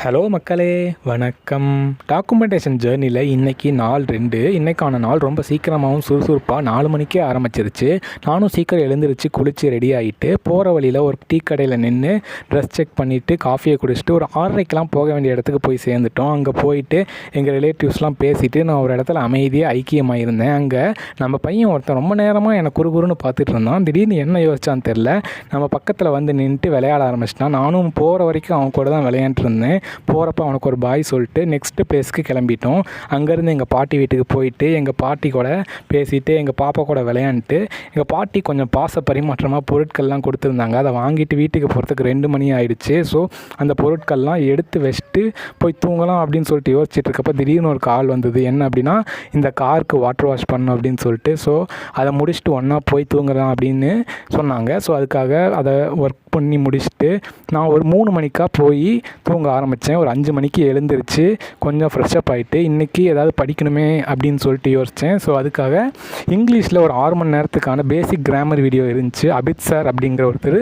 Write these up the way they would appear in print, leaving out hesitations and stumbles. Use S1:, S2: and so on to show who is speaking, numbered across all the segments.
S1: Hello மக்களே, வணக்கம். Documentation ஜேர்னியில் இன்றைக்கி நாள் 2. இன்றைக்கான நாள் ரொம்ப சீக்கிரமாகவும் சுறுசுறுப்பாக 4 மணிக்கே ஆரம்பிச்சிருச்சு. நானும் சீக்கிரம் எழுந்திரிச்சு குளித்து ரெடி ஆகிட்டு போகிற வழியில் ஒரு டீ கடையில் நின்று ட்ரெஸ் செக் பண்ணிவிட்டு காஃபியை குடிச்சிட்டு ஒரு 6:30க்கெலாம் போக வேண்டிய இடத்துக்கு போய் சேர்ந்துட்டோம். அங்கே போயிட்டு எங்கள் ரிலேட்டிவ்ஸ்லாம் பேசிவிட்டு நான் ஒரு இடத்துல அமைதியாக ஐக்கியமாக இருந்தேன். அங்கே நம்ம பையன் ஒருத்தன் ரொம்ப நேரமாக என்னை குறுகுறுன்னு பார்த்துட்டு இருந்தான். திடீர்னு என்ன யோசிச்சான்னு தெரில, நம்ம பக்கத்தில் வந்து நின்றுட்டு விளையாட ஆரம்பிச்சிட்டான். நானும் போகிற வரைக்கும் அவன் கூட தான் விளையாண்டுட்டு இருந்தேன். போகிறப்ப அவனுக்கு ஒரு பாய் சொல்லிட்டு நெக்ஸ்ட்டு பிளேஸ்க்கு கிளம்பிட்டோம். அங்கேருந்து எங்கள் பாட்டி வீட்டுக்கு போயிட்டு எங்கள் பாட்டி கூட பேசிவிட்டு எங்கள் பாப்பா கூட விளையாண்டுட்டு எங்கள் பாட்டி கொஞ்சம் பாச பரிமாற்றமாக பொருட்கள்லாம் கொடுத்துருந்தாங்க. அதை வாங்கிட்டு வீட்டுக்கு போகிறதுக்கு 2 மணி ஆகிடுச்சு. ஸோ அந்த பொருட்கள்லாம் எடுத்து வச்சுட்டு போய் தூங்கலாம் அப்படின்னு சொல்லிட்டு யோசிச்சுட்டு இருக்கப்போ திடீர்னு ஒரு கால் வந்தது. என்ன அப்படின்னா, இந்த காருக்கு வாட்டர் வாஷ் பண்ணணும் அப்படின்னு சொல்லிட்டு. ஸோ அதை முடிச்சுட்டு ஒன்றா போய் தூங்கலாம் அப்படின்னு சொன்னாங்க. ஸோ அதுக்காக அதை ஒர்க் பண்ணி முடிச்சுட்டு நான் ஒரு 3 மணிக்காக போய் தூங்க ஆரம்பித்தேன். ஒரு 5 மணிக்கு எழுந்திரிச்சு கொஞ்சம் ஃப்ரெஷ்அப் ஆகிட்டு இன்றைக்கி ஏதாவது படிக்கணுமே அப்படின்னு சொல்லிட்டு யோசித்தேன். ஸோ அதுக்காக இங்கிலீஷில் ஒரு 6 மணி நேரத்துக்கான பேசிக் கிராமர் வீடியோ இருந்துச்சு. அபித் சார் அப்படிங்கிற ஒருத்தர்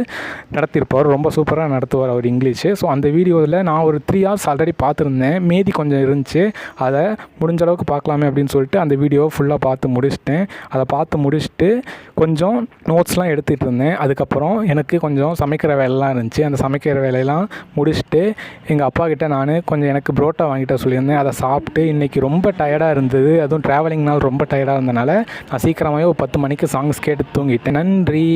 S1: நடத்தியிருப்பார். ரொம்ப சூப்பராக நடத்துவார் அவர் இங்கிலீஷு. ஸோ அந்த வீடியோவில் நான் ஒரு 3 hours ஆல்ரெடி பார்த்துருந்தேன். மீதி கொஞ்சம் இருந்துச்சு, அதை முடிஞ்ச அளவுக்கு பார்க்கலாமே அப்படின்னு சொல்லிட்டு அந்த வீடியோவை ஃபுல்லாக பார்த்து முடிச்சிட்டேன். அதை பார்த்து முடிச்சுட்டு கொஞ்சம் நோட்ஸ்லாம் எடுத்துகிட்டு இருந்தேன். அதுக்கப்புறம் எனக்கு கொஞ்சம் சமைக்கிற வேலைலாம் இருந்துச்சு. அந்த சமைக்கிற வேலையெல்லாம் முடிச்சுட்டு எங்கள் அப்பா கிட்ட நான் கொஞ்சம் எனக்கு புரோட்டா வாங்கிட்ட சொல்லியிருந்தேன். அதை சாப்பிட்டு இன்றைக்கி ரொம்ப டயர்டாக இருந்தது. அதுவும் ட்ராவலிங்னால் ரொம்ப டயர்டாக இருந்தனால நான் சீக்கிரமாகவே ஒரு 10 மணிக்கு சாங்ஸ் கேட்டு தூங்கிட்டேன். நன்றி.